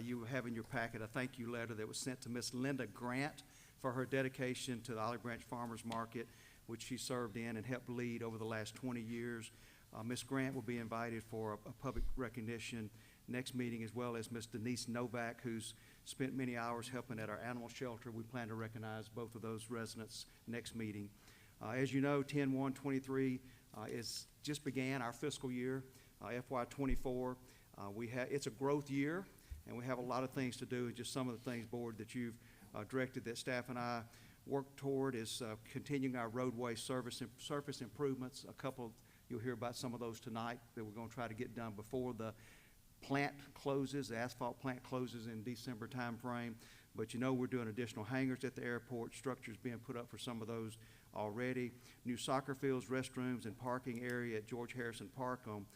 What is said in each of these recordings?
you have in your packet a thank you letter that was sent to Miss Linda Grant for her dedication to the Olive Branch Farmers Market, which she served in and helped lead over the last 20 years. Ms. Grant will be invited for a public recognition next meeting, as well as Ms. Denise Novak, who's spent many hours helping at our animal shelter. We plan to recognize both of those residents next meeting. As you know, 10/1/23 is just began our fiscal year, FY24. It's a growth year, and we have a lot of things to do. Just some of the things, Board, that you've directed that staff and I work toward is continuing our roadway surface improvements. A couple, you'll hear about some of those tonight that we're going to try to get done before the plant closes. The asphalt plant closes in December time frame. But you know we're doing additional hangars at the airport, structures being put up for some of those already. New soccer fields, restrooms, and parking area at George Harrison Park on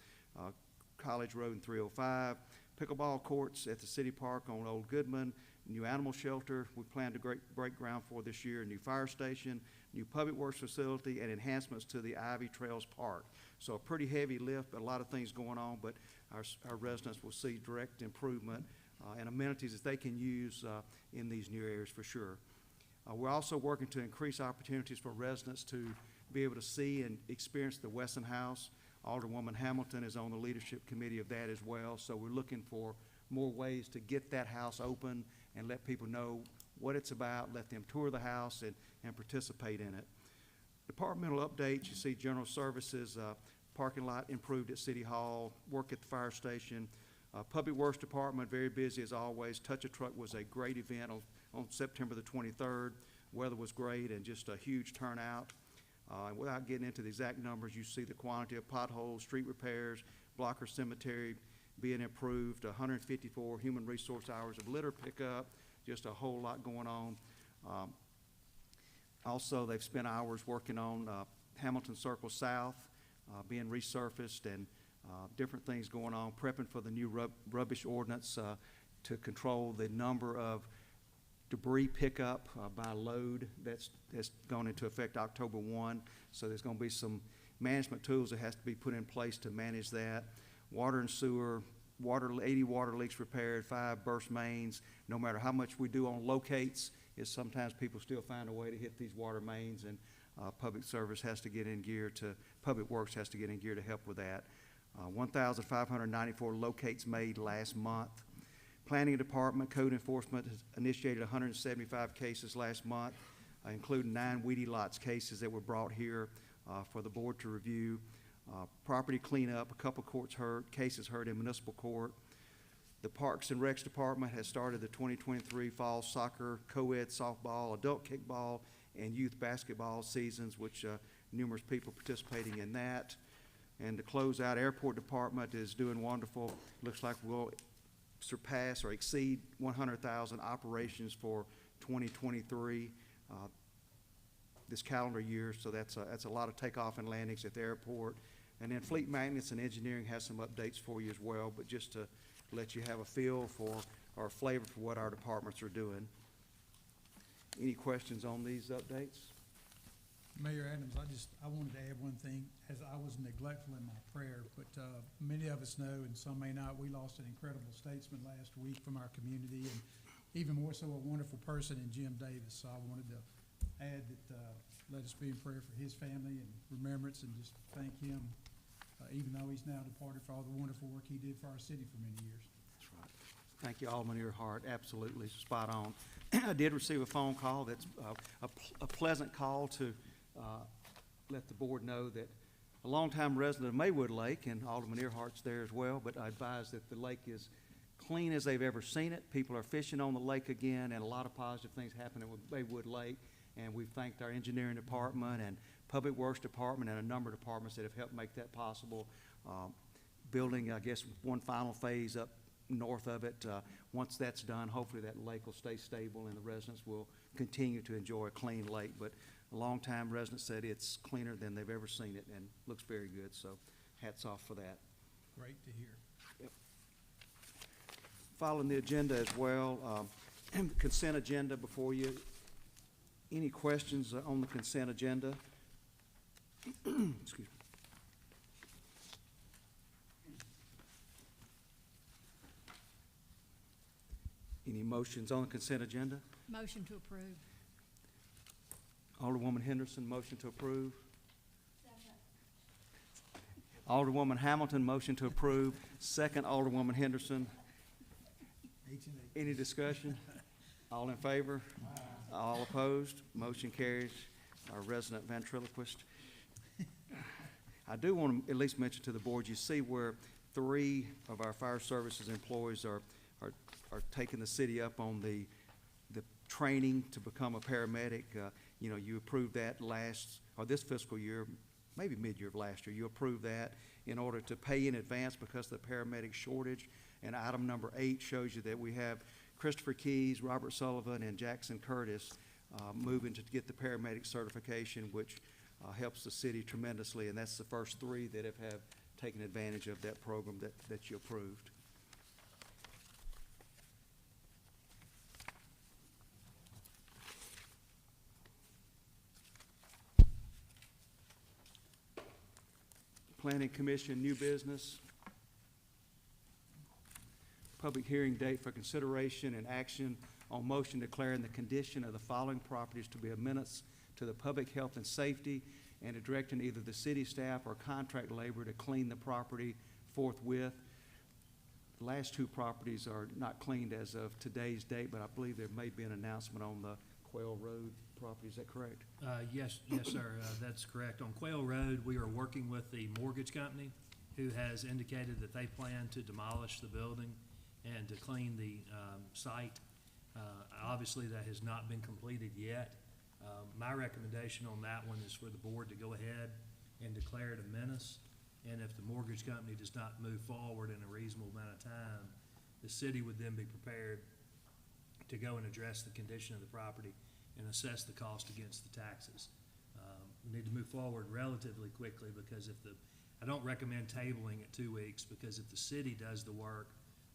College Road and 305. Pickleball courts at the City Park on Old Goodman. New animal shelter we plan to break ground for this year. New fire station, new public works facility, and enhancements to the Ivy Trails Park. So a pretty heavy lift, but a lot of things going on, but our residents will see direct improvement and amenities that they can use in these new areas for sure. We're also working to increase opportunities for residents to be able to see and experience the Wesson House. Alderwoman Hamilton is on the leadership committee of that as well, so we're looking for more ways to get that house open and let people know what it's about, let them tour the house and participate in it. Departmental updates, you see general services, parking lot improved at City Hall, work at the fire station. Public Works Department, very busy as always. Touch a Truck was a great event on September the 23rd. Weather was great and just a huge turnout. Without getting into the exact numbers, you see the quantity of potholes, street repairs, Blocker Cemetery being improved, 154 human resource hours of litter pickup, just a whole lot going on. Also, they've spent hours working on Hamilton Circle South being resurfaced and different things going on, prepping for the new rubbish ordinance to control the number of debris pickup by load that's gone into effect October 1. So there's going to be some management tools that has to be put in place to manage that. Water and sewer, 80 water leaks repaired, 5 burst mains. No matter how much we do on locates, is sometimes people still find a way to hit these water mains, and Public Works has to get in gear to help with that. 1,594 locates made last month. Planning Department, Code Enforcement has initiated 175 cases last month, including 9 weedy lots cases that were brought here for the board to review. Property cleanup, a couple cases heard in municipal court. The Parks and Recs Department has started the 2023 fall soccer, co-ed softball, adult kickball, and youth basketball seasons, which numerous people participating in that. And to close out, Airport Department is doing wonderful. Looks like we'll surpass or exceed 100,000 operations for 2023 this calendar year. So that's a lot of takeoff and landings at the airport. And then Fleet Maintenance and Engineering has some updates for you as well, but just to let you have a feel for or flavor for what our departments are doing. Any questions on these updates? Mayor Adams, I wanted to add one thing, as I was neglectful in my prayer, but many of us know, and some may not, we lost an incredible statesman last week from our community, and even more so a wonderful person in Jim Davis. So I wanted to add that let us be in prayer for his family and remembrance, and just thank him, even though he's now departed, for all the wonderful work he did for our city for many years. That's right. Thank you, Alderman Earhart. Absolutely spot on. I did receive a phone call that's a pleasant call to let the board know that a longtime resident of Maywood Lake, and Alderman Earhart's there as well, but I advise that the lake is clean as they've ever seen it. People are fishing on the lake again, and a lot of positive things happening with Maywood Lake. And we've thanked our engineering department and Public Works Department and a number of departments that have helped make that possible. Building, I guess, one final phase up north of it. Once that's done, hopefully that lake will stay stable and the residents will continue to enjoy a clean lake. But a long-time resident said it's cleaner than they've ever seen it and looks very good. So hats off for that. Great to hear. Yep. Following the agenda as well, consent agenda before you. Any questions on the consent agenda? Excuse me. Any motions on the consent agenda? Motion to approve. Alderwoman Henderson, motion to approve. Alderwoman Hamilton, motion to approve. Second, Alderwoman Henderson. Any discussion? All in favor? All opposed? Motion carries. Our resident ventriloquist. I do want to at least mention to the board, you see where 3 of our fire services employees are taking the city up on the training to become a paramedic. You know, you approved that this fiscal year, maybe mid-year of last year. You approved that in order to pay in advance because of the paramedic shortage. And item number 8 shows you that we have Christopher Keys, Robert Sullivan, and Jackson Curtis moving to get the paramedic certification, which helps the city tremendously. And that's the first 3 that have taken advantage of that program that you approved. Planning Commission, new business. Public hearing date for consideration and action on motion declaring the condition of the following properties to be a menace to the public health and safety, and to directing either the city staff or contract labor to clean the property forthwith. The last 2 properties are not cleaned as of today's date, but I believe there may be an announcement on the Quail Road property. Is that correct? Yes, sir, that's correct. On Quail Road, we are working with the mortgage company who has indicated that they plan to demolish the building and to clean the site. Obviously, that has not been completed yet. My recommendation on that one is for the board to go ahead and declare it a menace. And if the mortgage company does not move forward in a reasonable amount of time, the city would then be prepared to go and address the condition of the property and assess the cost against the taxes. We need to move forward relatively quickly because I don't recommend tabling it 2 weeks, because if the city does the work,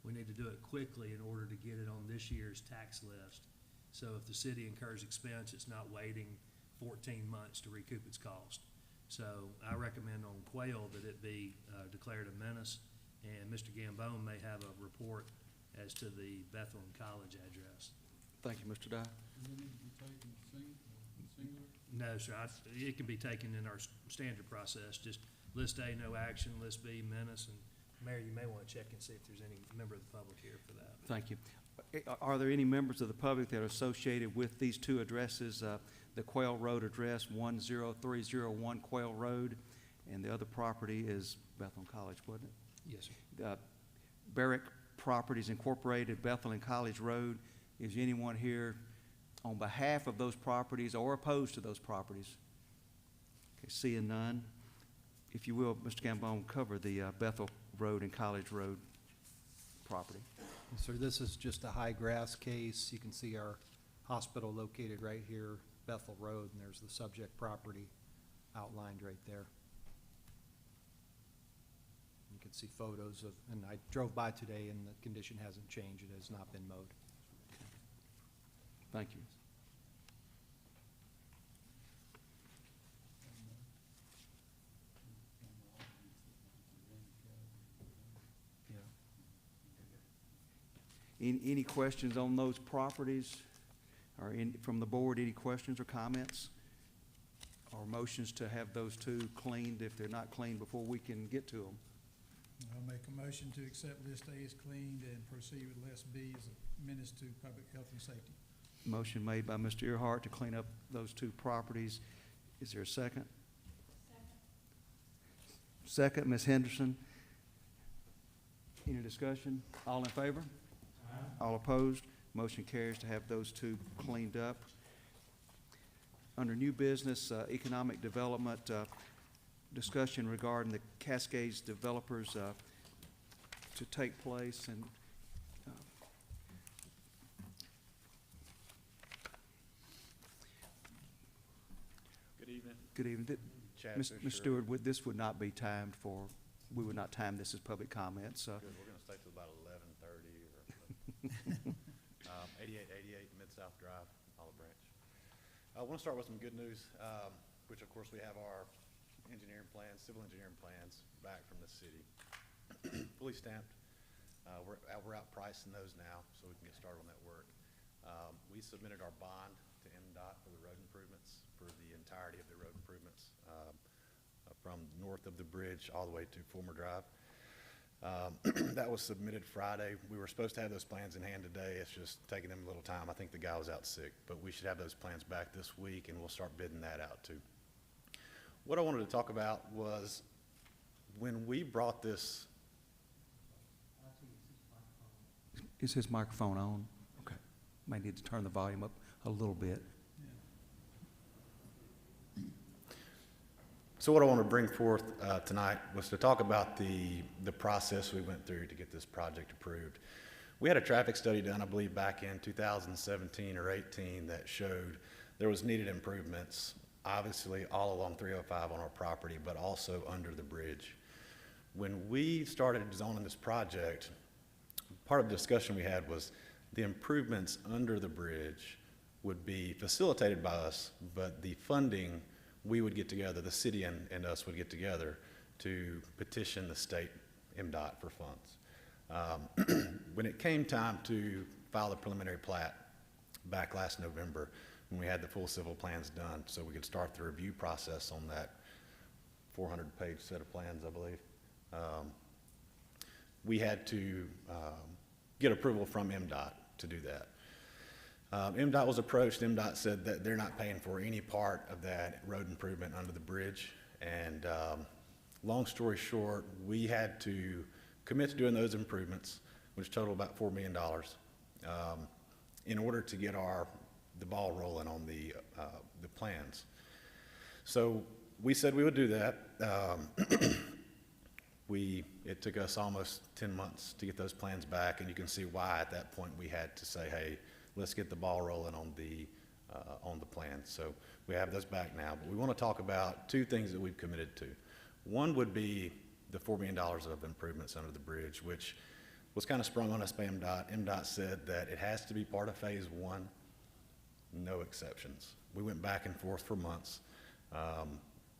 we need to do it quickly in order to get it on this year's tax list. So if the city incurs expense, it's not waiting 14 months to recoup its cost. So I recommend on Quail that it be declared a menace, and Mr. Gambone may have a report as to the Bethlehem College address. Thank you, Mr. Dye. No, sir, it can be taken in our standard process, just list A, no action, list B, menace, and Mayor, you may want to check and see if there's any member of the public here for that. Thank you. Are there any members of the public that are associated with these 2 addresses, the Quail Road address, 10301 Quail Road, and the other property is Bethlehem College, wasn't it? Yes, sir. Barrick Properties Incorporated, Bethlehem College Road. Is anyone here on behalf of those properties or opposed to those properties? Okay, seeing none. If you will, Mr. Gambone, cover the Bethel Road and College Road property. Sir, this is just a high grass case. You can see our hospital located right here, Bethel Road, and there's the subject property outlined right there. You can see photos of, and I drove by today and the condition hasn't changed. It has not been mowed. Thank you. Any questions on those properties, or from the board, any questions or comments? Or motions to have those 2 cleaned if they're not cleaned before we can get to them? I'll make a motion to accept list A as cleaned and proceed with list B as a menace to public health and safety. Motion made by Mr. Earhart to clean up those 2 properties. Is there a second? Second, Ms. Henderson. Any discussion? All in favor? All opposed? Motion carries to have those 2 cleaned up. Under new business, economic development, discussion regarding the Cascades developers to take place, and Good evening. good evening. Chad Ms. Fisher. Stewart, this would not be timed for, we would not time this as public comment, so. Good, we're gonna stay till about 11:30 or 8888 Mid-South Drive, Olive Branch. I want to start with some good news, which of course we have our engineering plans, civil engineering plans back from the city, fully stamped. We're out pricing those now, so we can get started on that work. We submitted our bond to MDOT for the road improvements, for the entirety of the road improvements, from north of the bridge all the way to Fulmer Drive. That was submitted Friday. We were supposed to have those plans in hand today. It's just taking them a little time. I think the guy was out sick, but we should have those plans back this week, and we'll start bidding that out too. What I wanted to talk about was when we brought this, Is his microphone on? Okay. May need to turn the volume up a little bit. so what I want to bring forth tonight was to talk about the process we went through to get this project approved. We had a traffic study done, I believe, back in 2017 or 18 that showed there was needed improvements, obviously all along 305 on our property, but also under the bridge. When we started zoning this project, part of the discussion we had was the improvements under the bridge would be facilitated by us, but the funding, we would get together, the city and us would get together to petition the state MDOT for funds. When it came time to file the preliminary plat back last November, when we had the full civil plans done, so we could start the review process on that 400-page set of plans, I believe, we had to get approval from MDOT to do that. MDOT was approached. MDOT said that they're not paying for any part of that road improvement under the bridge. And long story short, we had to commit to doing those improvements, which total about $4 million, in order to get the ball rolling on the plans. So we said we would do that. It took us almost 10 months to get those plans back, and you can see why at that point we had to say, hey, let's get the ball rolling on the plans. So we have those back now, but we want to talk about two things that we've committed to. One would be the $4 million of improvements under the bridge, which was kind of sprung on us by MDOT. MDOT said that it has to be part of phase one, no exceptions. We went back and forth for months.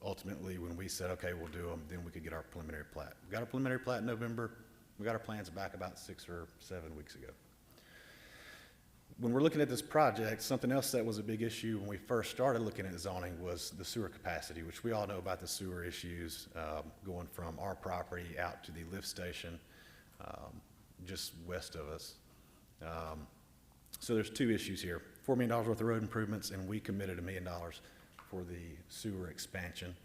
Ultimately, when we said, okay, we'll do them, then we could get our preliminary plat. We got our preliminary plat in November. We got our plans back about 6 or 7 weeks ago. When we're looking at this project, something else that was a big issue when we first started looking at zoning was the sewer capacity, which we all know about the sewer issues going from our property out to the lift station just west of us. So there's two issues here. $4 million worth of road improvements, and we committed $1 million for the sewer expansion,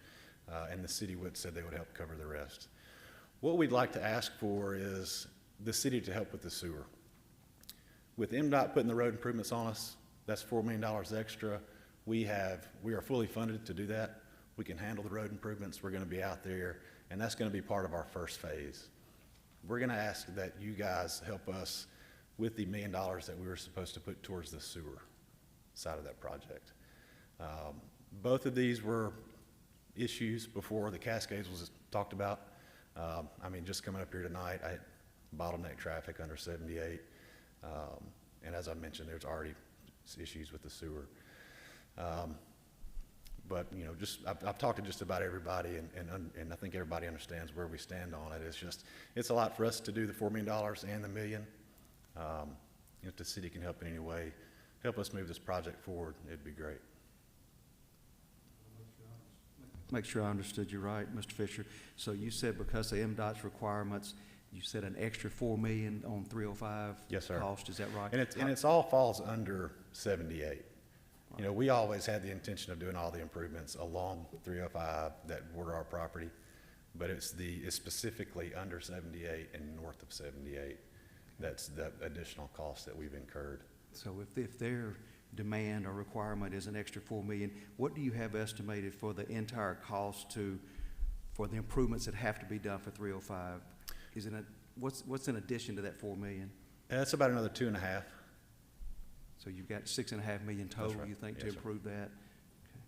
and the city said they would help cover the rest. What we'd like to ask for is the city to help with the sewer. With MDOT putting the road improvements on us, that's $4 million extra. We are fully funded to do that. We can handle the road improvements. We're going to be out there, and that's going to be part of our first phase. We're going to ask that you guys help us with the $1 million that we were supposed to put towards the sewer side of that project. Both of these were issues before the Cascades was talked about. I mean, just coming up here tonight, I had bottleneck traffic under 78. And as I mentioned, there's already issues with the sewer. But, you know, I've talked to just about everybody, and I think everybody understands where we stand on it. It's a lot for us to do the $4 million and the $1 million. If the city can help in any way, help us move this project forward, it'd be great. Make sure I understood you right, Mr. Fisher. So you said because of MDOT's requirements, you said an extra $4 million on 305 Yes, sir. cost, is that right? And it's all falls under 78. You know, we always had the intention of doing all the improvements along 305 that border our property, but it's specifically under 78 and north of 78. That's the additional cost that we've incurred. So if their demand or requirement is an extra $4 million, what do you have estimated for the entire cost for the improvements that have to be done for 305? What's in addition to that $4 million? That's about another 2.5. So you've got $6.5 million total, right. you think, Yes, to sir. improve that? Okay.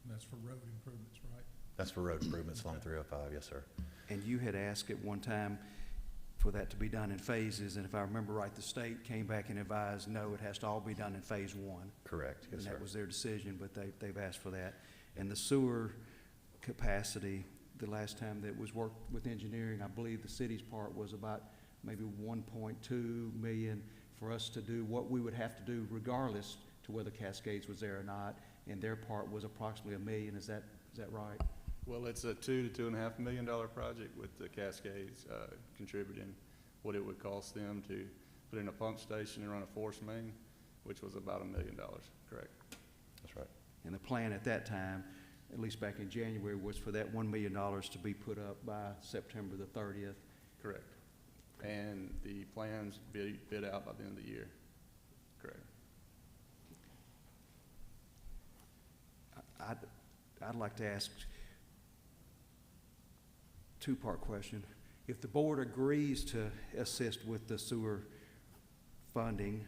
That's for road improvements, right? That's for road improvements along 305, yes, sir. And you had asked at one time for that to be done in phases, and if I remember right, the state came back and advised, no, it has to all be done in phase one. Correct, yes, And sir. that was their decision, but they've asked for that. And the sewer capacity, the last time that was worked with engineering, I believe the city's part was about maybe 1.2 million for us to do what we would have to do regardless to whether Cascades was there or not, and their part was approximately $1 million. Is that right? Well, it's a $2 to $2.5 million project with the Cascades contributing what it would cost them to put in a pump station and run a force main, which was about $1 million, correct? That's right. And the plan at that time, at least back in January, was for that $1 million to be put up by September the 30th. Correct. And the plans bid out by the end of the year, correct? I'd like to ask two-part question. If the board agrees to assist with the sewer funding,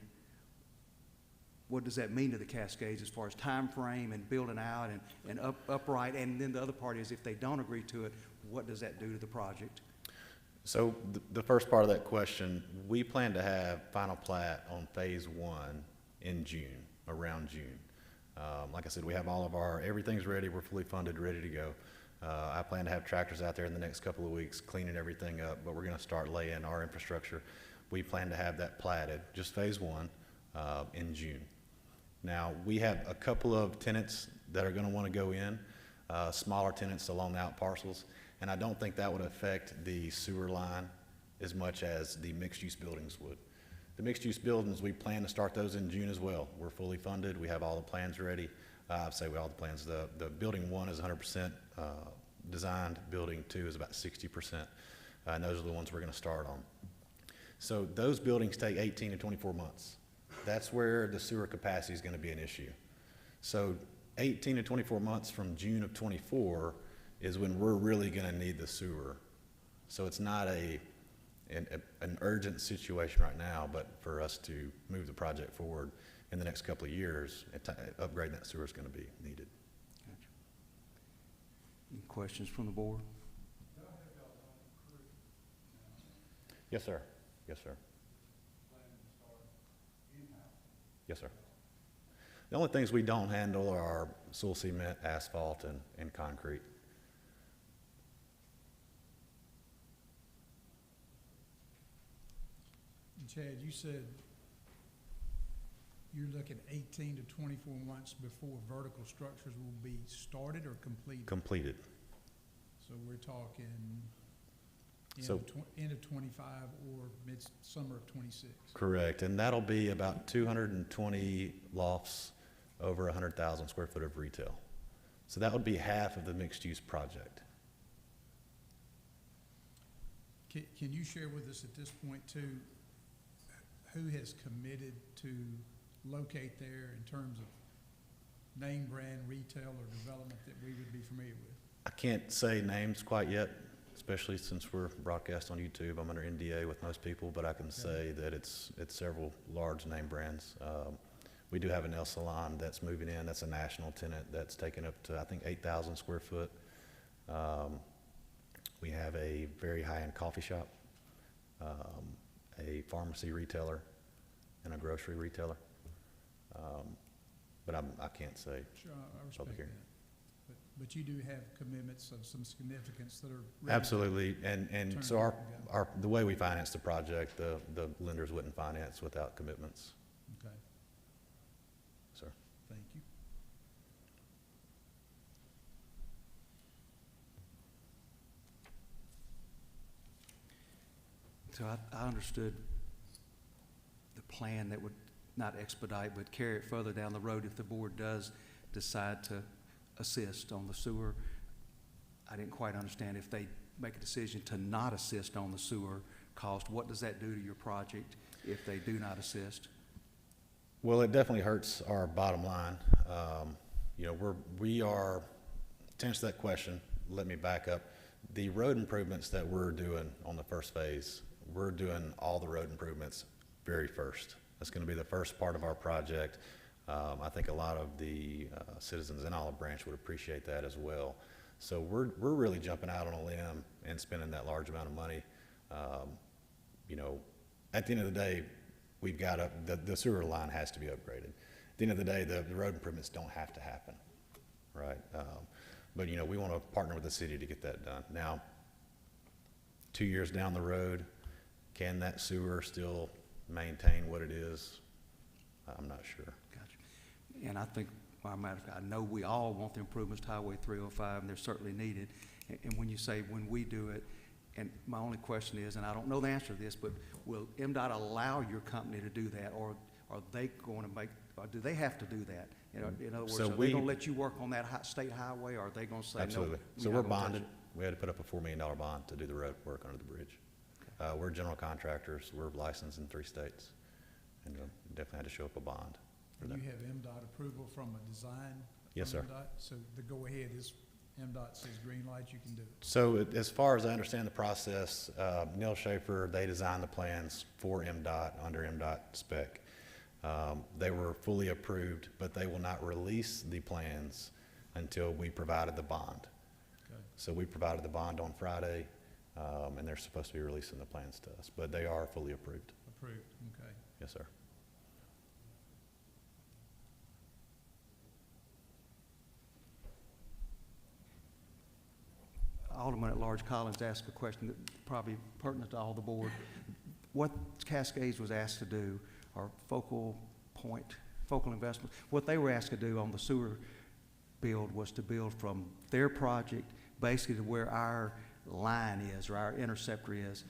what does that mean to the Cascades as far as time frame and building out and upright? And then the other part is, if they don't agree to it, what does that do to the project? So the first part of that question, we plan to have final plat on phase 1 in June, around June. Like I said, we have all of everything's ready, we're fully funded, ready to go. I plan to have tractors out there in the next couple of weeks cleaning everything up, but we're gonna start laying our infrastructure. We plan to have that platted, just phase 1, in June. Now, we have a couple of tenants that are gonna wanna go in, smaller tenants along the out parcels, and I don't think that would affect the sewer line as much as the mixed-use buildings would. The mixed-use buildings, we plan to start those in June as well. We're fully funded, we have all the plans ready. I'd say all the plans, the building 1 is 100% designed, building 2 is about 60%, and those are the ones we're gonna start on. So those buildings take 18 to 24 months. That's where the sewer capacity is gonna be an issue. So 18 to 24 months from June of 24 is when we're really gonna need the sewer. So it's not an urgent situation right now, but for us to move the project forward in the next couple of years, upgrading that sewer is gonna be needed. Gotcha. Any questions from the board? Yes, sir. Yes, sir. Yes, sir. The only things we don't handle are soil cement, asphalt, and concrete. And Chad, you said you're looking 18 to 24 months before vertical structures will be started or completed? Completed. So we're talking So- end of 25 or summer of 26? Correct, and that'll be about 220 lofts, over 100,000 square foot of retail. So that would be half of the mixed-use project. Can you share with us at this point too, who has committed to locate there in terms of name brand, retail, or development that we would be familiar with? I can't say names quite yet, especially since we're broadcast on YouTube. I'm under NDA with most people, but I can say that it's several large name brands. We do have a nail salon that's moving in. That's a national tenant that's taken up to, I think, 8,000 square foot. We have a very high-end coffee shop, a pharmacy retailer, and a grocery retailer. But I can't say. Sure, I respect Public that. hearing. But you do have commitments of some significance that are ready to Absolutely, and turn so around and go. the way we finance the project, the lenders wouldn't finance without commitments, Okay, sir. thank you. So I understood the plan that would not expedite, but carry it further down the road if the board does decide to assist on the sewer. I didn't quite understand if they make a decision to not assist on the sewer cost, what does that do to your project if they do not assist? Well, it definitely hurts our bottom line. To answer that question, let me back up. The road improvements that we're doing on the first phase, we're doing all the road improvements very first. That's gonna be the first part of our project. I think a lot of the citizens in Olive Branch would appreciate that as well. So we're really jumping out on a limb and spending that large amount of money. At the end of the day, we've got the sewer line has to be upgraded. At the end of the day, the road improvements don't have to happen, right? But we want to partner with the city to get that done. Now, 2 years down the road, can that sewer still maintain what it is, I'm not sure. Gotcha. And I think, well, matter of fact, I know we all want the improvements to Highway 305, and they're certainly needed. And when you say when we do it, and my only question is, and I don't know the answer to this, but will MDOT allow your company to do that, or are they going to make, or do they have to do that? In other words, So are they we- going to let you work on that state highway, or are they going to say no? Absolutely. So we're bonded. We had to put up a $4 million bond to do the road work under the bridge. We're general contractors. We're licensed in 3 states, and definitely had to show up a bond for And that. you have MDOT approval from a design? Yes, from sir. MDOT? So the go-ahead is, MDOT says green light, you can do it. So as far as I understand the process, Neil Schaefer, they designed the plans for MDOT under MDOT spec. They were fully approved, but they will not release the plans until we provided the bond. Okay. So we provided the bond on Friday, and they're supposed to be releasing the plans to us, but they are fully approved. Approved, okay. Yes, sir. Alderman at Large Collins asked a question that probably pertinent to all the board. What Cascades was asked to do, or focal investment, what they were asked to do on the sewer build was to build from their project basically to where our line is, or our interceptor is.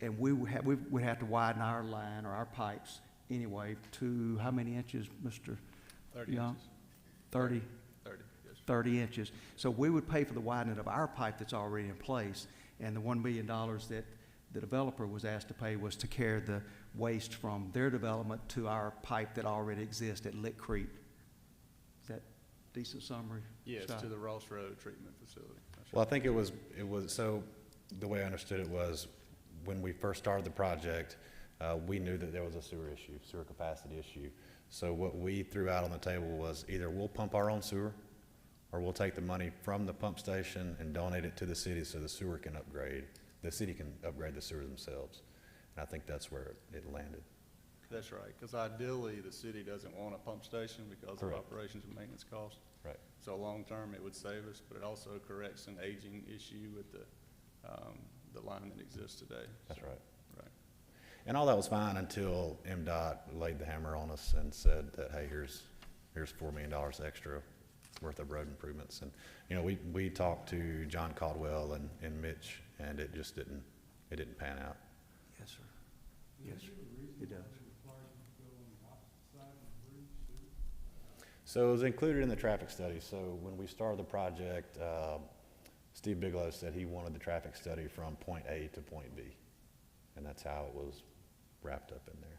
And we would have to widen our line or our pipes anyway to how many inches, Mr. 30 Young? inches. 30? 30, yes, sir. 30 inches. So we would pay for the widening of our pipe that's already in place, and the $1 million that the developer was asked to pay was to carry the waste from their development to our pipe that already exists at Lick Creek. Is that a decent summary? Yes, Scott? to the Ross Road treatment facility. That's Well, I right. think it was, so the way I understood it was, when we first started the project, we knew that there was a sewer capacity issue. So what we threw out on the table was either we'll pump our own sewer, or we'll take the money from the pump station and donate it to the city so the sewer can upgrade. The city can upgrade the sewer themselves. And I think that's where it landed. That's right, because ideally, the city doesn't want a pump station because of Correct. operations and maintenance costs. Right. So long-term, it would save us, but it also corrects an aging issue with the line that exists today. That's So, right. Right. And all that was fine until MDOT laid the hammer on us and said that, hey, here's $4 million extra worth of road improvements. And, you know, we talked to John Caldwell and Mitch, and it just didn't pan out. Yes, sir. Yes, sir. It does. So it was included in the traffic study. So when we started the project, Steve Bigelow said he wanted the traffic study from point A to point B. And that's how it was wrapped up in there.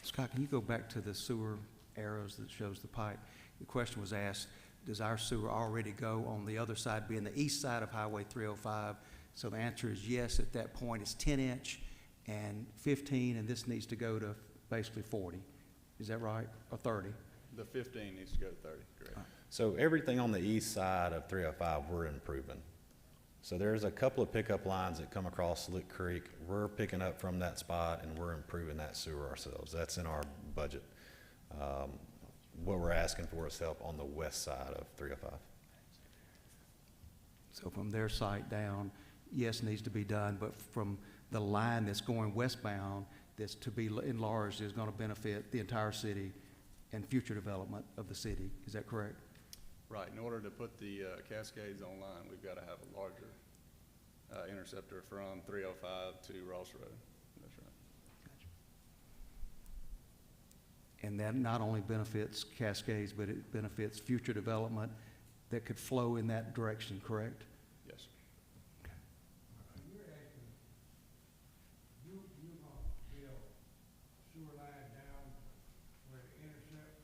Scott, can you go back to the sewer arrows that shows the pipe? The question was asked, does our sewer already go on the other side, being the east side of Highway 305? So the answer is yes, at that point it's 10-inch and 15, and this needs to go to basically 40. Is that right? Or 30? The 15 needs to go to 30, correct. So everything on the east side of 305, we're improving. So there's a couple of pickup lines that come across Lick Creek. We're picking up from that spot, and we're improving that sewer ourselves. That's in our budget. What we're asking for is help on the west side of 305. So from their site down, yes, needs to be done, but from the line that's going westbound, that's to be enlarged, is going to benefit the entire city and future development of the city. Is that correct? Right, in order to put the Cascades online, we've got to have a larger interceptor from 305 to Ross Road. That's right. And that not only benefits Cascades, but it benefits future development that could flow in that direction, correct? Yes, sir. You're asking, you're gonna build sewer line down where the intercept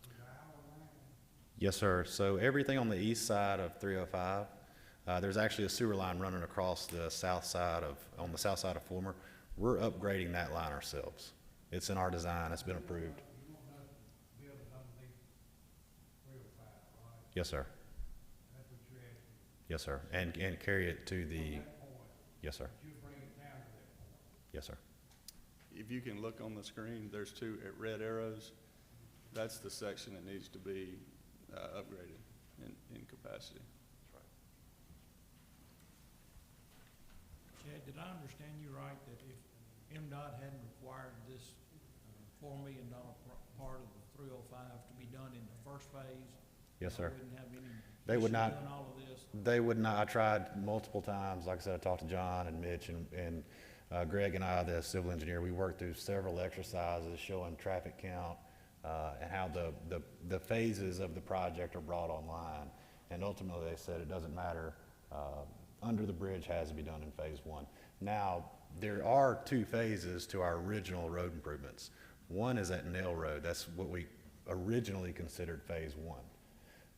with the hour line? Yes, sir. So everything on the east side of 305, there's actually a sewer line running across the south side on the south side of Fulmer. We're upgrading that line ourselves. It's in our design. It's been approved. You want us to build it underneath 305, right? Yes, sir. That's what you're asking. Yes, sir. And carry it to the, From that point, yes, sir. you bring it down to that point. Yes, sir. If you can look on the screen, there's 2 red arrows. That's the section that needs to be upgraded in capacity. Chad, did I understand you right, that if MDOT hadn't required this $4 million part of the 305 to be done in the first phase? Yes, sir. We wouldn't have any They would issue not- doing all of this? They would not. I tried multiple times. Like I said, I talked to John and Mitch and Greg and I, the civil engineer. We worked through several exercises showing traffic count and how the phases of the project are brought online. And ultimately, they said it doesn't matter. Under the bridge has to be done in phase one. Now, there are two phases to our original road improvements. One is at Nail Road. That's what we originally considered phase one.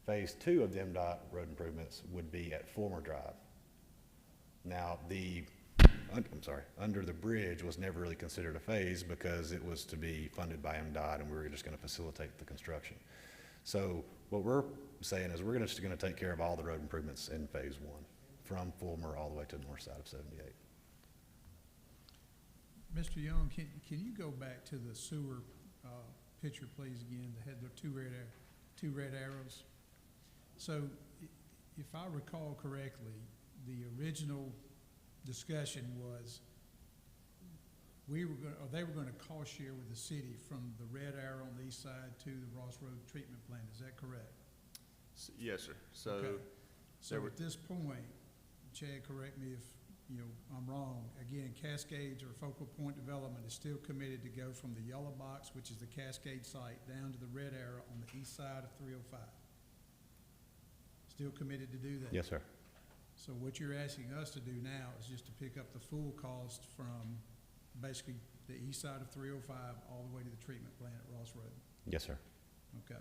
Phase two of the MDOT road improvements would be at Former Drive. Now, under the bridge was never really considered a phase because it was to be funded by MDOT and we were just gonna facilitate the construction. So what we're saying is we're just gonna take care of all the road improvements in phase one, from Fulmer all the way to the north side of 78. Mr. Young, can you go back to the sewer, picture, please, again, that had the two red arrows? So, if I recall correctly, the original discussion was they were gonna cost share with the city from the red arrow on the east side to the Ross Road treatment plant, is that correct? Yes, sir. So, Okay. there So were- at this point, Chad, correct me if, I'm wrong, again, Cascades or Focal Point Development is still committed to go from the yellow box, which is the Cascade site, down to the red arrow on the east side of 305. Still committed to do that? Yes, sir. So what you're asking us to do now is just to pick up the full cost from basically the east side of 305 all the way to the treatment plant at Ross Road? Yes, sir. Okay.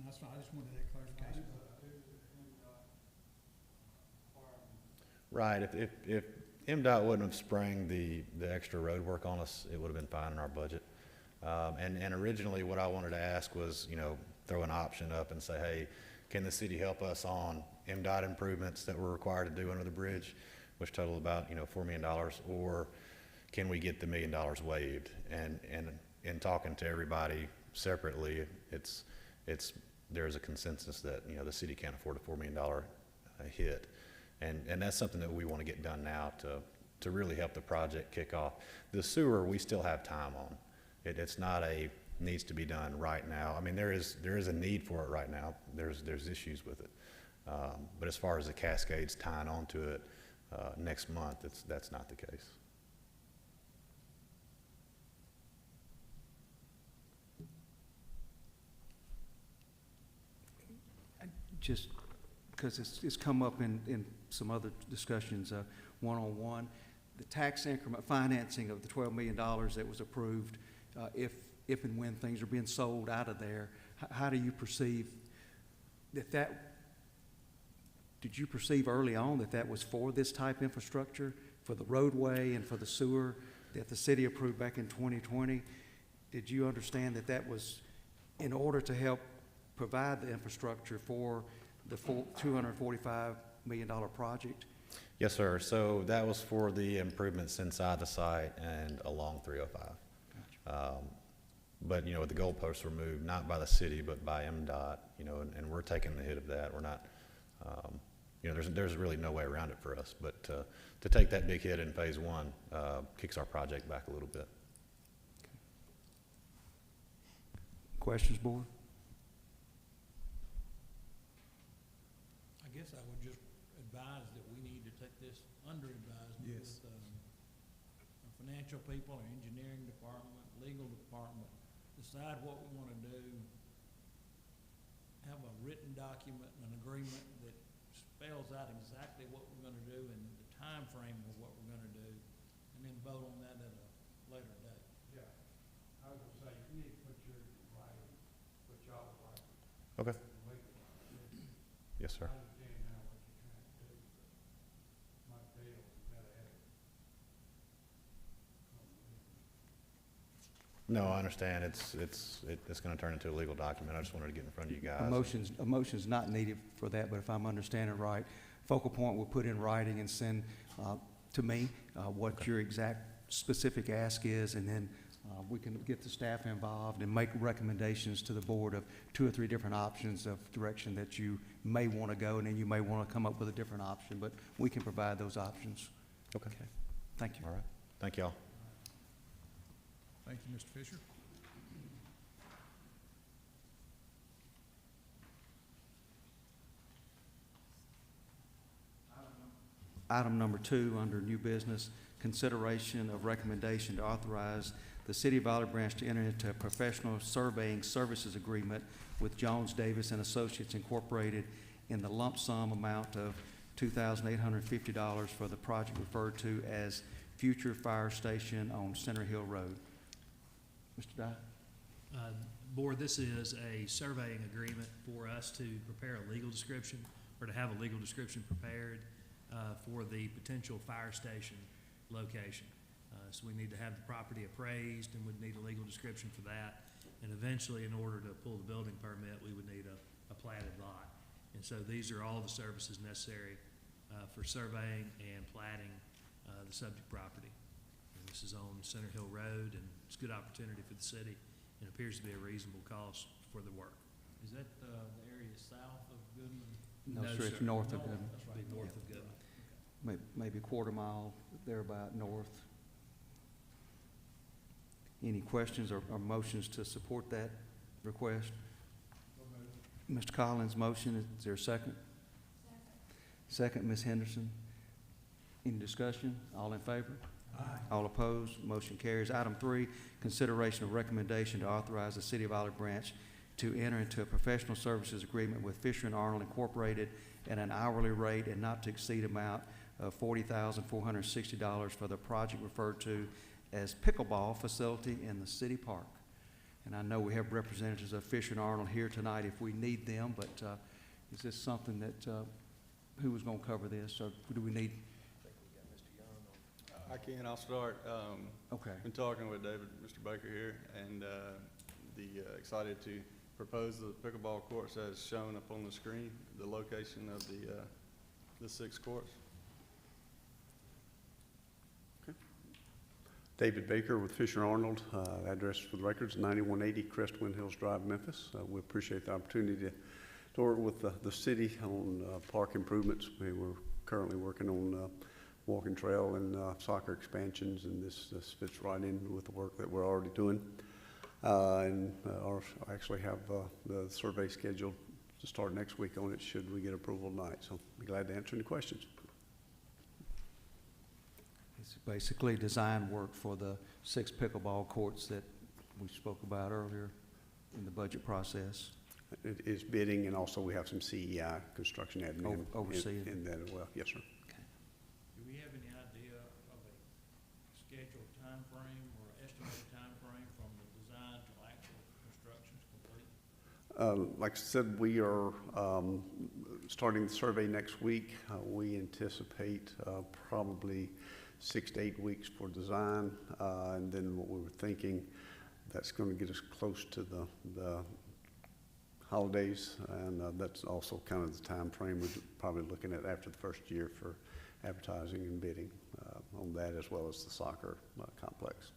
That's fine, I just wanted that clarification. Right, if MDOT wouldn't have sprung the extra road work on us, it would have been fine in our budget. And originally what I wanted to ask was, throw an option up and say, hey, can the city help us on MDOT improvements that we're required to do under the bridge, which total about, $4 million, or can we get the $1 million waived? And in talking to everybody separately, there's a consensus that, the city can't afford a $4 million hit. And that's something that we want to get done now to really help the project kick off. The sewer, we still have time on. It's not needs to be done right now. I mean, there is a need for it right now. There's issues with it. But as far as the Cascades tying onto it next month, that's not the case. Just because it's come up in some other discussions, one-on-one, the tax increment financing of the $12 million that was approved, if and when things are being sold out of there, how do you perceive did you perceive early on that was for this type infrastructure, for the roadway and for the sewer that the city approved back in 2020? Did you understand that was in order to help provide the infrastructure for the full $245 million project? Yes, sir. So that was for the improvements inside the site and along 305. Gotcha. But, the goalposts were moved, not by the city, but by MDOT, and we're taking the hit of that. We're not, there's really no way around it for us. But to take that big hit in phase one kicks our project back a little bit. Questions, board? I guess I would just advise that we need to take this under advisement Yes. with our financial people, our engineering department, legal department, decide what we want to do, have a written document, an agreement that spells out exactly what we're going to do and the time frame of what we're going to do, and then vote on that at a later date. Yeah, I was gonna say, you need to put your writing, put y'all writing. Okay. Legal. Yes, sir. I understand now what you're trying to do, but my deal, you gotta have it. No, I understand. It's going to turn into a legal document. I just wanted to get in front of you guys. A motion's not needed for that, but if I'm understanding right, Focal Point will put in writing and send to me what your exact specific ask is, and then We can get the staff involved and make recommendations to the board of 2 or 3 different options of direction that you may want to go, and then you may want to come up with a different option, but we can provide those options. Okay. Thank you. All right. Thank y'all. Thank you, Mr. Fisher. Item number 2, under new business, consideration of recommendation to authorize the City of Olive Branch to enter into a professional surveying services agreement with Jones Davis and Associates Incorporated in the lump sum amount of $2,850 for the project referred to as Future Fire Station on Center Hill Road. Mr. Dye? Board, this is a surveying agreement for us to prepare a legal description, or to have a legal description prepared for the potential fire station location. So we need to have the property appraised, and we'd need a legal description for that. And eventually, in order to pull the building permit, we would need a platted lot. And so these are all the services necessary for surveying and platting the subject property. And this is on Center Hill Road, and it's a good opportunity for the city, and appears to be a reasonable cost for the work. Is that the area south of Goodman? No, No, sir, it's sir. north of North, Goodman. that's Be right. north of Goodman. Maybe a quarter mile thereabout north. Any questions or motions to support that request? Mr. Collins' motion, is there a second? Second, Ms. Henderson. Any discussion? All in favor? Aye. All opposed? Motion carries. Item 3, consideration of recommendation to authorize the City of Olive Branch to enter into a professional services agreement with Fisher & Arnold Incorporated at an hourly rate and not to exceed amount of $40,460 for the project referred to as pickleball facility in the city park. And I know we have representatives of Fisher & Arnold here tonight if we need them, but is this something that, who was going to cover this, or do we need? I can, I'll start. Okay. Been talking with David, Mr. Baker here, and excited to propose the pickleball courts as shown up on the screen, the location of the 6 courts. David Baker with Fisher Arnold, address for the records, 9180 Crestwind Hills Drive, Memphis. We appreciate the opportunity to work with the city on park improvements. We're currently working on walking trail and soccer expansions, and this fits right in with the work that we're already doing. And I actually have the survey scheduled to start next week on it should we get approval tonight. So I'll be glad to answer any questions. It's basically design work for the 6 pickleball courts that we spoke about earlier in the budget process. It is bidding, and also we have some CEI, construction admin, Overseeing. in that as well. Yes, sir. Do we have any idea of a scheduled timeframe or estimated timeframe from the design to actual construction's complete? Like I said, we are starting the survey next week. We anticipate probably 6 to 8 weeks for design, and then what we were thinking, that's going to get us close to the holidays, and that's also kind of the time frame we're probably looking at after the first year for advertising and bidding on that, as well as the soccer complex.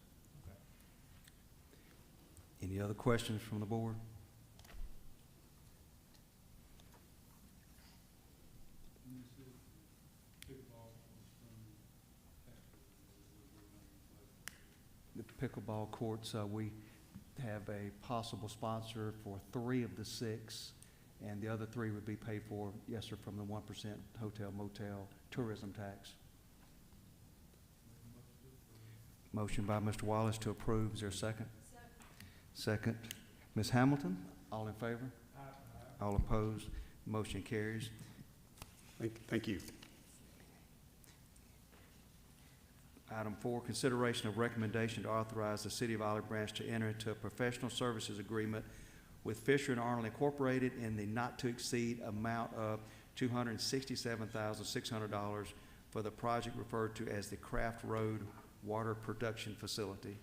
Any other questions from the board? The pickleball courts, we have a possible sponsor for 3 of the 6, and the other 3 would be paid for, yes, sir, from the 1% hotel motel tourism tax. Motion by Mr. Wallace to approve. Is there a second? Second. Ms. Hamilton, all in favor? All opposed? Motion carries. Thank you. Item 4, consideration of recommendation to authorize the City of Olive Branch to enter into a professional services agreement with Fisher & Arnold Incorporated in the not-to-exceed amount of $267,600 for the project referred to as the Craft Road Water Production Facility.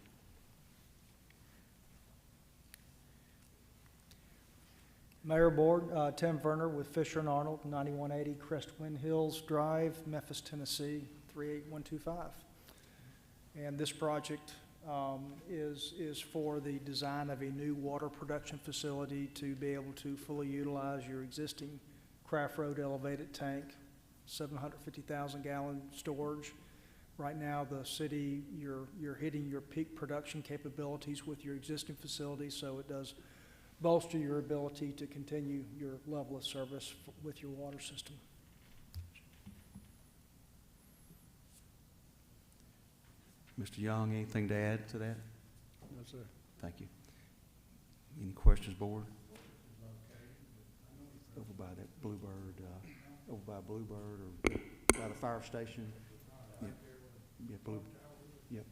Mayor, Board, Tim Verner with Fisher & Arnold, 9180 Crestwind Hills Drive, Memphis, Tennessee, 38125. And this project is for the design of a new water production facility to be able to fully utilize your existing Craft Road elevated tank, 750,000 gallon storage. Right now, the city, you're hitting your peak production capabilities with your existing facility, so it does bolster your ability to continue your level of service with your water system. Mr. Young, anything to add to that? No, sir. Thank you. Any questions, board? Over by that Bluebird, over by Bluebird or by the fire station? Yeah, yeah, yep.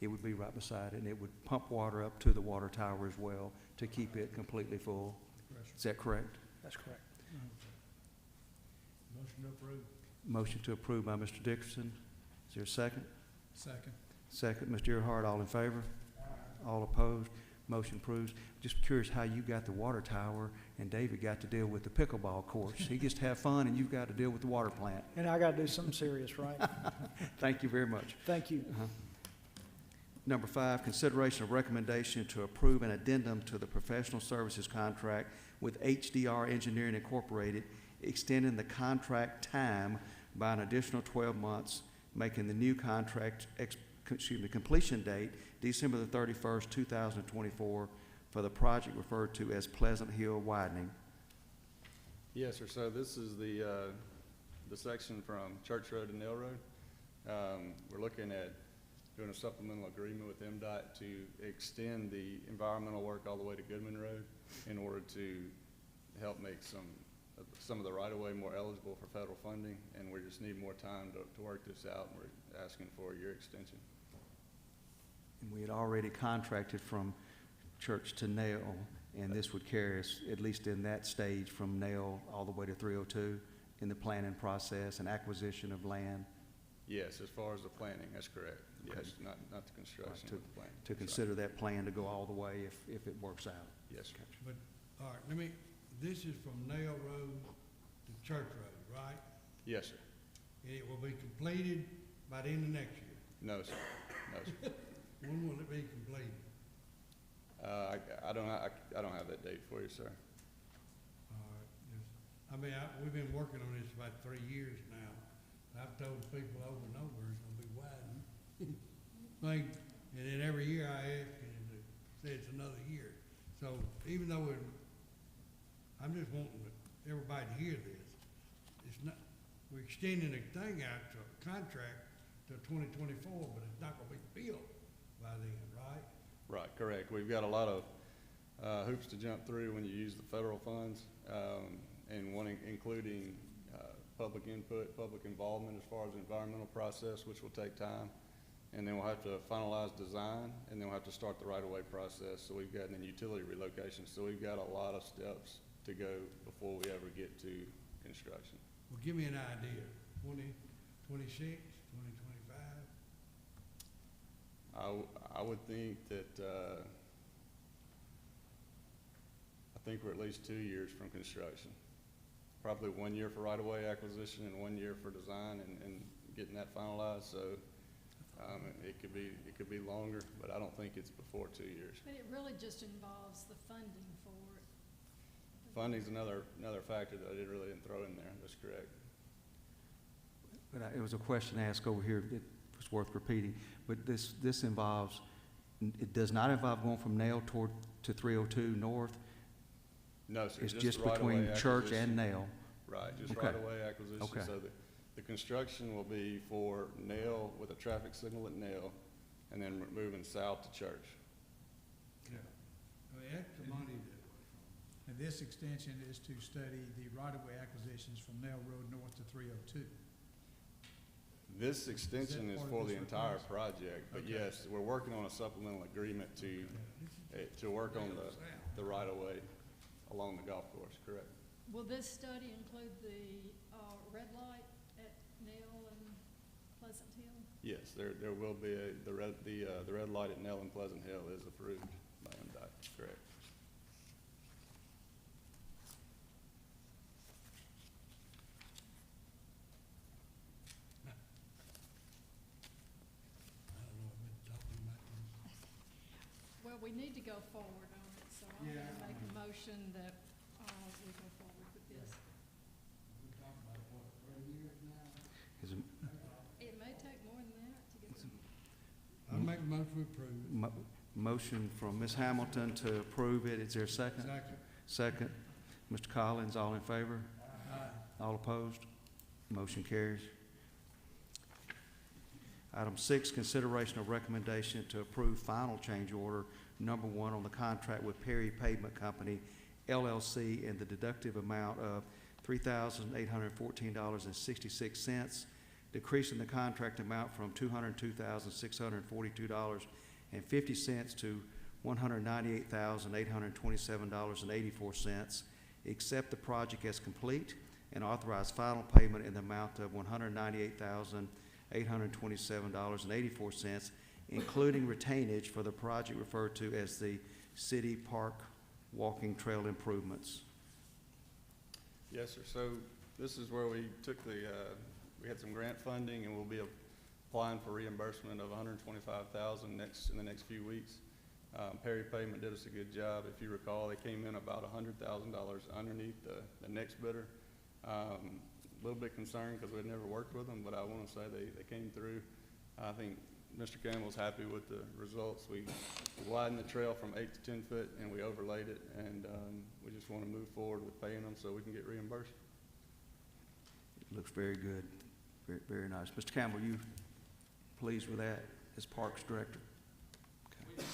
It would be right beside it, and it would pump water up to the water tower as well to keep it completely full. Is that correct? That's correct. Motion to approve. Motion to approve by Mr. Dickerson. Is there a second? Second. Second, Mr. Earhart, all in favor? All opposed? Motion approves. Just curious how you got the water tower and David got to deal with the pickleball courts. He gets to have fun and you've got to deal with the water plant. And I got to do something serious, right? Thank you very much. Thank you. Number 5, consideration of recommendation to approve an addendum to the professional services contract with HDR Engineering Incorporated, extending the contract time by an additional 12 months, making the new contract completion date December the 31st, 2024 for the project referred to as Pleasant Hill Widening. Yes, sir. So this is the section from Church Road to Nail Road. We're looking at doing a supplemental agreement with MDOT to extend the environmental work all the way to Goodman Road in order to help make some of the right-of-way more eligible for federal funding, and we just need more time to work this out, and we're asking for your extension. And we had already contracted from Church to Nail, and this would carry us, at least in that stage, from Nail all the way to 302 in the planning process and acquisition of land. Yes, as far as the planning, that's correct. Okay. Yes, not the construction, Right, but the planning. To That's consider that plan to go all the way if it works out. right. Yes, sir. But, all right, this is from Nail Road to Church Road, right? Yes, sir. And it will be completed by the end of next year. No, sir. No, sir. When will it be completed? I don't have that date for you, sir. All right, we've been working on this about 3 years now. I've told people over and over it's gonna be widened. And then every year I ask, and they say it's another year. So even though I'm just wanting everybody to hear this. It's not, we're extending the thing out to a contract till 2024, but it's not gonna be built by then, right? Right, correct. We've got a lot of hoops to jump through when you use the federal funds, and including public input, public involvement as far as the environmental process, which will take time. And then we'll have to finalize design, and then we'll have to start the right-of-way process. So we've got, and then utility relocation. So we've got a lot of steps to go before we ever get to construction. Well, give me an idea, 2026, 2025? I would think that, I think we're at least 2 years from construction. Probably 1 year for right-of-way acquisition and 1 year for design and getting that finalized. So it could be longer, but I don't think it's before 2 years. But it really just involves the funding for it. Funding's another factor that I didn't throw in there. That's correct. But it was a question asked over here that was worth repeating. But this involves, it does not involve going from Nail to 302 north. No, sir. It's the just right-of-way between Church acquisition. and Nail. Right, just Okay. right-of-way acquisition. Okay. So the construction will be for Nail with a traffic signal at Nail, and then we're moving south to Church. Yeah. That's the money that, And this extension is to study the right-of-way acquisitions from Nail Road north to 302. This extension is part of for this the entire request? project, but Okay. yes, we're working on a supplemental agreement to work on the right-of-way along the golf course, correct? Will this study include the red light at Nail and Pleasant Hill? Yes, there will be the red light at Nell and Pleasant Hill is approved by MDOT, correct? I don't know, I've been Well, we need to go forward on it, so I'm Yeah. gonna make a motion that, we go forward with this. We talked about, what, 3 years now? Is it It may take more than that to get some. I make a motion to approve it. motion from Ms. Hamilton to approve it? Is there a second? Second. Second. Mr. Collins, all in favor? Aye. All opposed? Motion carries. Item 6, consideration of recommendation to approve final change order number 1 on the contract with Perry Pavement Company, LLC, in the deductive amount of $3,814.66, decreasing the contract amount from $202,642.50 to $198,827.84, accept the project as complete, and authorize final payment in the amount of $198,827.84, including retainage for the project referred to as the City Park Walking Trail Improvements. Yes, sir. So this is where we took we had some grant funding, and we'll be applying for reimbursement of $125,000 in the next few weeks. Perry Pavement did us a good job. If you recall, they came in about $100,000 underneath the next bidder. A little bit concerned because we'd never worked with them, but I want to say they came through. I think Mr. Campbell's happy with the results. We widened the trail from 8 to 10 foot, and we overlaid it, and we just want to move forward with paying them so we can get reimbursed. It looks very good, very, very nice. Mr. Campbell, you pleased with that as Parks Director? Okay.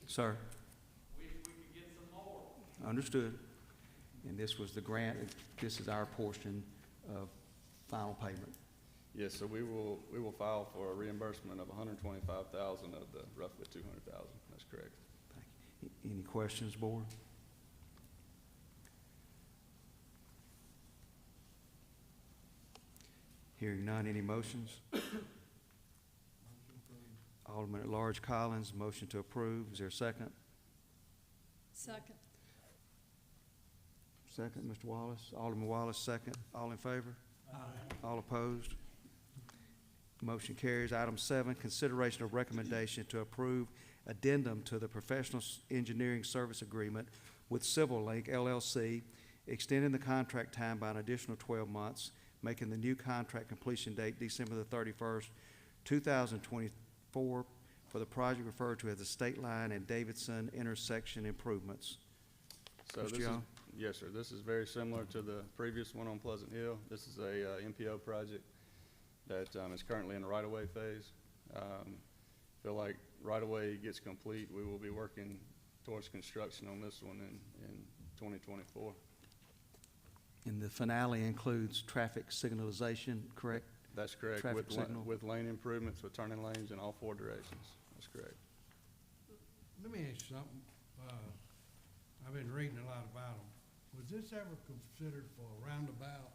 Sir? Wish we could get some more. Understood. And this was the grant, this is our portion of final payment. Yes, so we will file for a reimbursement of $125,000 of the roughly $200,000. That's correct. Thank you. Any questions, Board? Hearing none, any motions? Alderman at Large Collins, motion to approve. Is there a second? Second. Second, Mr. Wallace. Alderman Wallace, second. All in favor? All opposed? Motion carries. Item 7, consideration of recommendation to approve addendum to the professional engineering service agreement with Civil Link LLC, extending the contract time by an additional 12 months, making the new contract completion date December the 31st, 2024, for the project referred to as the State Line and Davidson intersection improvements. So Mr. this is, Young? yes, sir. This is very similar to the previous one on Pleasant Hill. This is a MPO project that is currently in the right-of-way phase. Feel like right-of-way gets complete, we will be working towards construction on this one in 2024. And the finale includes traffic signalization, correct? That's correct. Traffic signal. With lane improvements, with turning lanes in all 4 directions. That's correct. Let me ask you something. I've been reading a lot about them. Was this ever considered for a roundabout?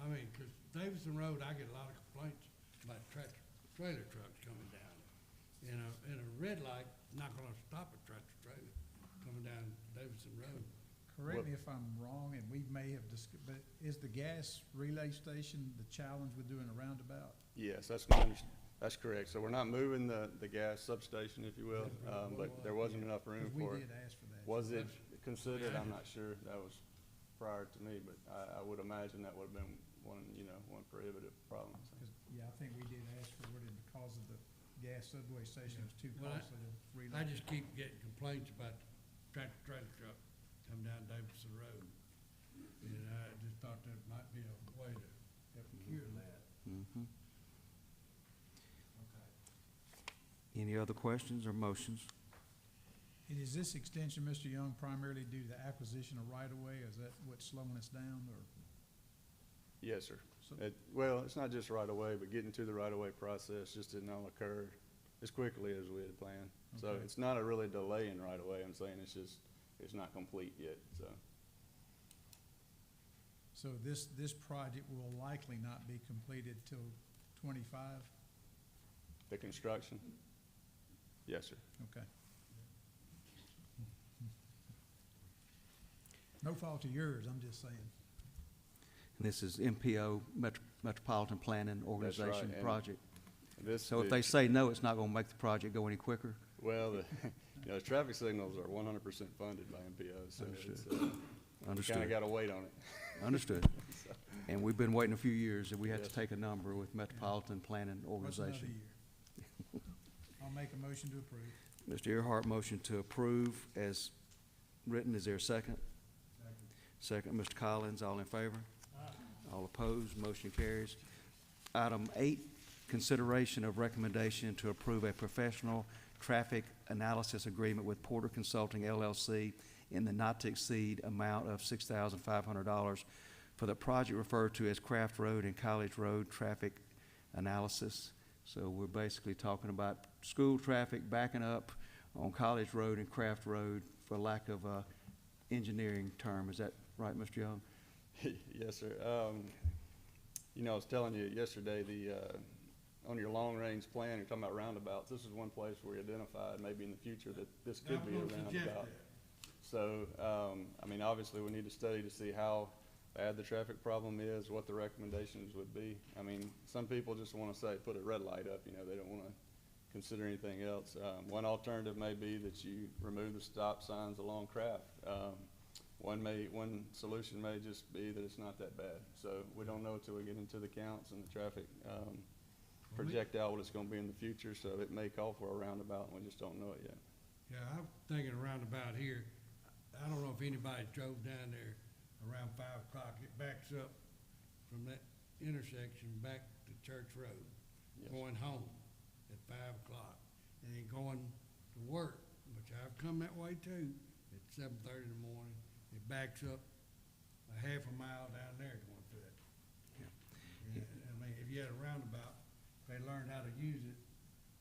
I mean, 'cause Davidson Road, I get a lot of complaints about trailer trucks coming down. And a red light not gonna stop a tractor trailer coming down Davidson Road. Correct me if I'm wrong, and we may have discussed, but is the gas relay station the challenge with doing a roundabout? Yes, that's correct. So we're not moving the gas substation, if you will, but there wasn't enough room 'Cause for we it. did ask for that. Was so it that's- considered? I'm not sure. That was prior to me, but I would imagine that would have been one prohibitive problem. So. 'cause, yeah, I think we did ask for it, and because of the gas subway station, it was too Well, costly to relay. I just keep getting complaints about tractor trailer truck coming down Davidson Road. And I just thought that might be a way to help cure that. Mhm. Okay. Any other questions or motions? And is this extension, Mr. Young, primarily due to the acquisition of right-of-way? Is that what's slowing us down, or? Yes, sir. So- Well, it's not just right away, but getting to the right away process just didn't all occur as quickly as we had planned. So Okay. it's not a really delay in right away. I'm saying it's not complete yet, so. So this project will likely not be completed till 25? The construction? Yes, sir. Okay. No fault of yours, I'm just saying. And this is MPO, Metropolitan Planning That's Organization right, and project. This, So if they say no, it's not gonna make the project go any quicker? Well, the traffic signals are 100% funded by MPO, so it's, you Understood. kinda gotta wait on it. Understood. And we've been waiting a few years, and we had to Yes. take a number with Metropolitan Planning What's another Organization. year? I'll make a motion to approve. Mr. Earhart, motion to approve as written. Is there a second? Second, Mr. Collins, all in favor? All opposed, motion carries. Item 8, consideration of recommendation to approve a professional traffic analysis agreement with Porter Consulting LLC in the not-to-exceed amount of $6,500 for the project referred to as Craft Road and College Road traffic analysis. So we're basically talking about school traffic backing up on College Road and Craft Road for lack of a engineering term. Is that right, Mr. Young? Yes, sir. I was telling you yesterday, on your long-range plan, you're talking about roundabouts. This is one place where we identified maybe in the future that this could be a roundabout. So, obviously, we need to study to see how bad the traffic problem is, what the recommendations would be. Some people just want to say, put a red light up, they don't want to consider anything else. One alternative may be that you remove the stop signs along Craft. One solution may just be that it's not that bad. So we don't know until we get into the counts and the traffic project out what it's going to be in the future. So it may call for a roundabout, and we just don't know it yet. Yeah, I'm thinking roundabout here. I don't know if anybody drove down there around 5 o'clock. It backs up from that intersection back to Church Road, Yes. going home at 5 o'clock, and then going to work, which I've come that way too, at 7:30 in the morning. It backs up a half a mile down there going through it. Yeah. And, if you had a roundabout, if they learned how to use it,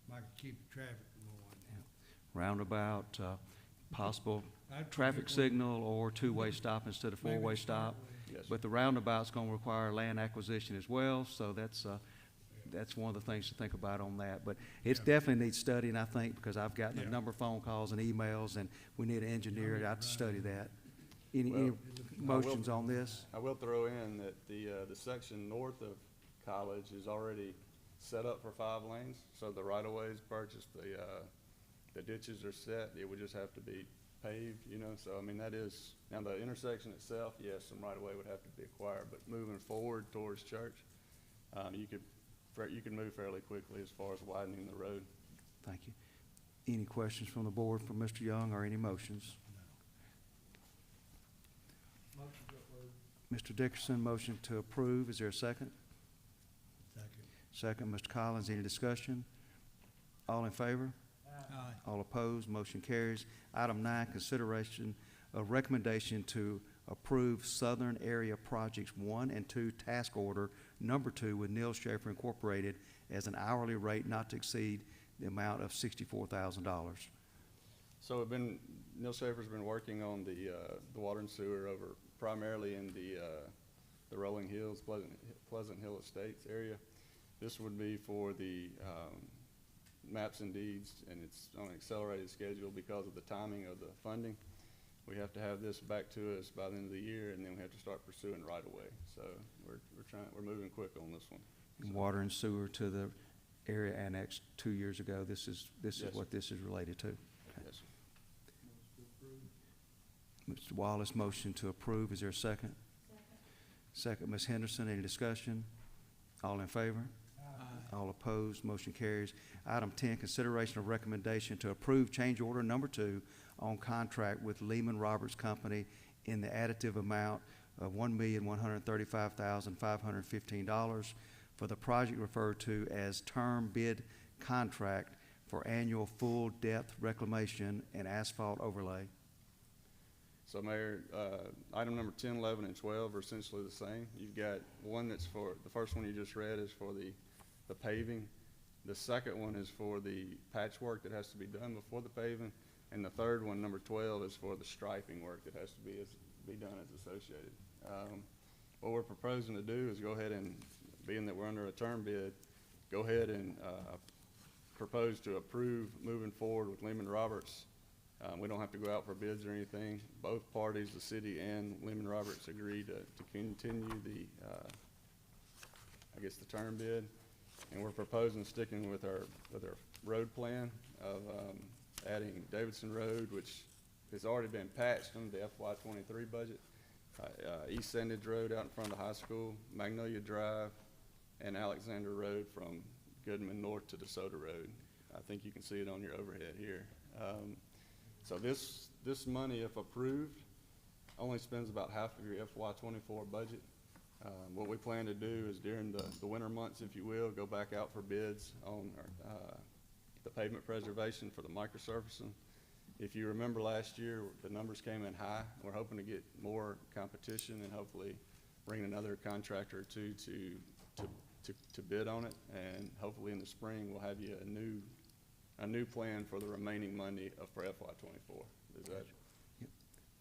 might keep the traffic going. Roundabout, possible I'd traffic pick one. signal or two-way stop instead of Maybe four-way to start stop. with. Yes. But the roundabout's gonna require land acquisition as well, so that's one of the things to think about on that. But it Yeah. definitely needs studying, I think, because I've gotten a Yeah. number of phone calls and emails, and we need an engineer out to study that. Any Well, motions on this? I will throw in that the section north of College is already set up for 5 lanes, so the right-of-ways purchased, the ditches are set, it would just have to be paved, so, that is, now the intersection itself, yes, some right-of-way would have to be acquired, but moving forward towards Church, you could move fairly quickly as far as widening the road. Thank you. Any questions from the board for Mr. Young, or any motions? Mr. Dickerson, motion to approve. Is there a second? Second, Mr. Collins. Any discussion? All in favor? Aye. All opposed? Motion carries. Item 9, consideration of recommendation to approve Southern Area Projects 1 and 2 Task Order Number 2 with Neil Schaefer Incorporated as an hourly rate not to exceed the amount of $64,000. So Neil Schaefer's been working on the water and sewer over primarily in the Rolling Hills, Pleasant Hill Estates area. This would be for the maps and deeds, and it's on an accelerated schedule because of the timing of the funding. We have to have this back to us by the end of the year, and then we have to start pursuing right away. So we're moving quick on this one. Water and sewer to the area annexed 2 years ago. This is Yes. what this is related to. Yes. Mr. Wallace, motion to approve. Is there a second? Second, Ms. Henderson. Any discussion? All in favor? All opposed? Motion carries. Item 10, consideration of recommendation to approve change order number 2 on contract with Lehman Roberts Company in the additive amount of $1,135,515 for the project referred to as term bid contract for annual full depth reclamation and asphalt overlay. So Mayor, item number 10, 11, and 12 are essentially the same. You've got one that's for, the first one you just read is for the paving. The second one is for the patchwork that has to be done before the paving. And the third one, number 12, is for the striping work that has to be done as associated. What we're proposing to do is go ahead and, being that we're under a term bid, go ahead and propose to approve moving forward with Lehman Roberts. We don't have to go out for bids or anything. Both parties, the city and Lehman Roberts, agreed to continue the term bid. And we're proposing sticking with our road plan of adding Davidson Road, which has already been patched under the FY '23 budget, East Sandage Road out in front of the high school, Magnolia Drive, and Alexander Road from Goodman North to DeSoto Road. I think you can see it on your overhead here. So this money, if approved, only spends about half of your FY '24 budget. What we plan to do is during the winter months, if you will, go back out for bids on the pavement preservation for the microsurfacing. If you remember last year, the numbers came in high. We're hoping to get more competition and hopefully bring another contractor or two to bid on it. And hopefully in the spring, we'll have you a new plan for the remaining money for FY '24. Is that?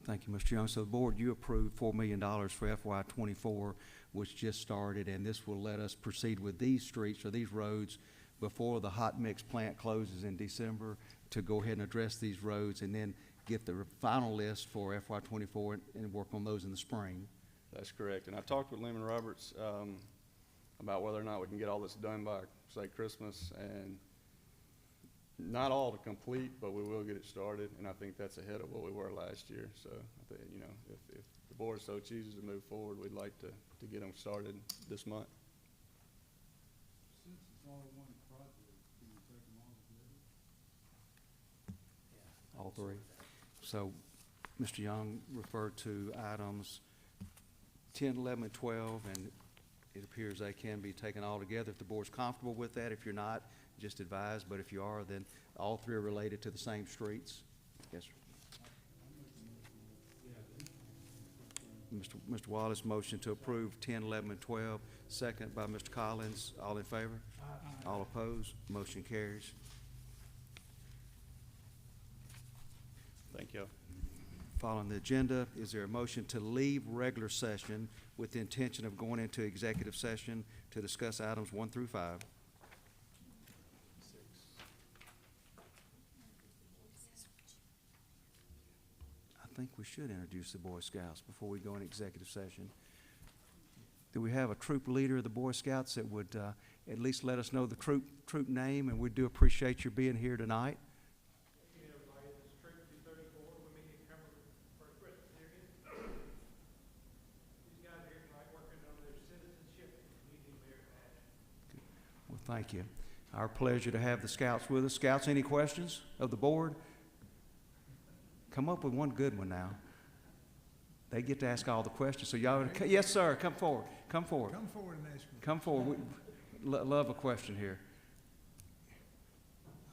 Thank you, Mr. Young. So the board, you approved $4 million for FY '24, which just started, and this will let us proceed with these streets or these roads before the hot mix plant closes in December to go ahead and address these roads and then get the final list for FY '24 and work on those in the spring. That's correct. And I talked with Lehman Roberts about whether or not we can get all this done by, say, Christmas, and not all to complete, but we will get it started, and I think that's ahead of what we were last year. So, I think, you know, if the board so chooses to move forward, we'd like to get them started this month. Since it's only one project, can you take them all together? All three. So, Mr. Young referred to items 10, 11, and 12, and it appears they can be taken all together if the board's comfortable with that. If you're not, just advise, but if you are, then all three are related to the same streets. Yes, sir. Mr. Wallace, motion to approve 10, 11, and 12, second by Mr. Collins. All in favor? Aye. All opposed? Motion carries. Thank you. Following the agenda, is there a motion to leave regular session with the intention of going into executive session to discuss items 1 through 5? I think we should introduce the Boy Scouts before we go in executive session. Do we have a troop leader of the Boy Scouts that would at least let us know the troop name? And we do appreciate your being here tonight. Hey, everybody, this is Troop 234. We meet at Cumberland for a Christmas period. These guys are here tonight working on their citizenship meeting there at Well, thank you. Our pleasure to have the Scouts with us. Scouts, any questions of the board? Come up with one good one now. They get to ask all the questions. So y'all, yes, sir, come forward. Come forward. Come forward and ask me. Come forward. We love a question here.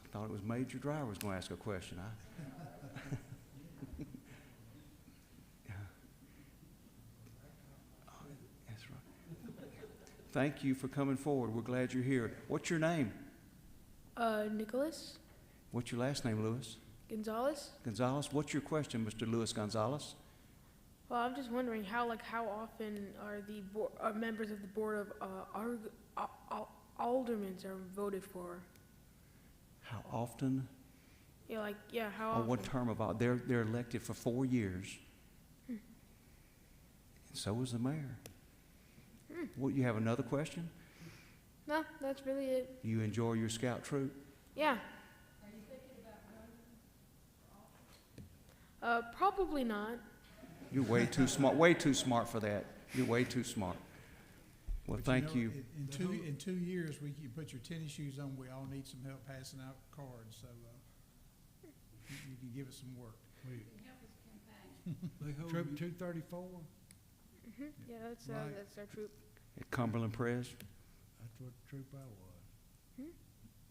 I thought it was Major Driver was going to ask a question. That's right. Thank you for coming forward. We're glad you're here. What's your name? Nicholas What's your last name, Lewis? Gonzalez. Gonzalez. What's your question, Mr. Lewis Gonzalez? Well, I'm just wondering how often are the members of the Board of Aldermen are voted for? How often? Yeah, how On often? what term of they're elected for 4 years. And so is the mayor. Well, you have another question? No, that's really it. You enjoy your scout troop? Yeah. Are you thinking about running for office? Probably not. You're way too smart for that. You're way too smart. Well, But thank know, you. In 2 years, you put your tennis shoes on, we all need some help passing out cards, so, you can give us some work. Help us campaign. They hold Troop 234? Yeah, that's Right. that's our troop. At Cumberland Press, That's what troop I was.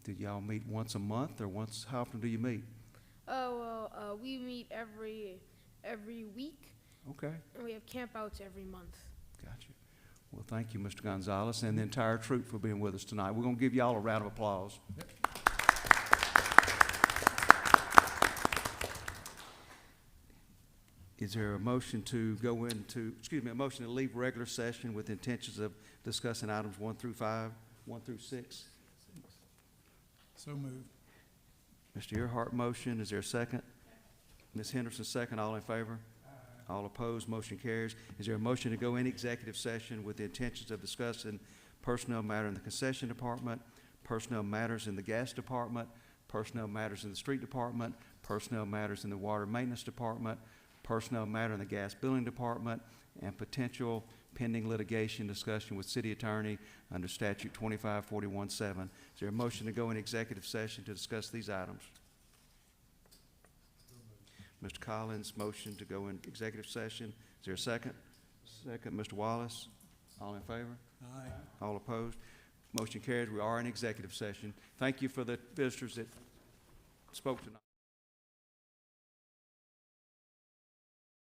did y'all meet once a month or how often do you meet? Oh well, we meet every week, Okay, and we have campouts every month. gotcha. Well, thank you, Mr. Gonzalez, and the entire troop for being with us tonight. We're going to give y'all a round of applause. Is there a motion to a motion to leave regular session with intentions of discussing items 1 through 5, 1 through 6? So moved. Mr. Earhart motion, is there a second? Ms. Henderson second, all in favor? All opposed, motion carries. Is there a motion to go in executive session with the intentions of discussing personnel matter in the concession department, personnel matters in the gas department, personnel matters in the street department, personnel matters in the Water Maintenance Department, personnel matter in the Gas Billing Department, and potential pending litigation discussion with city attorney under statute 2541-7. Is there a motion to go in executive session to discuss these items? Mr. Collins, motion to go in executive session. Is there a second? Second, Mr. Wallace. All in favor? Aye. All opposed? Motion carries. We are in executive session. Thank you for the visitors that spoke tonight.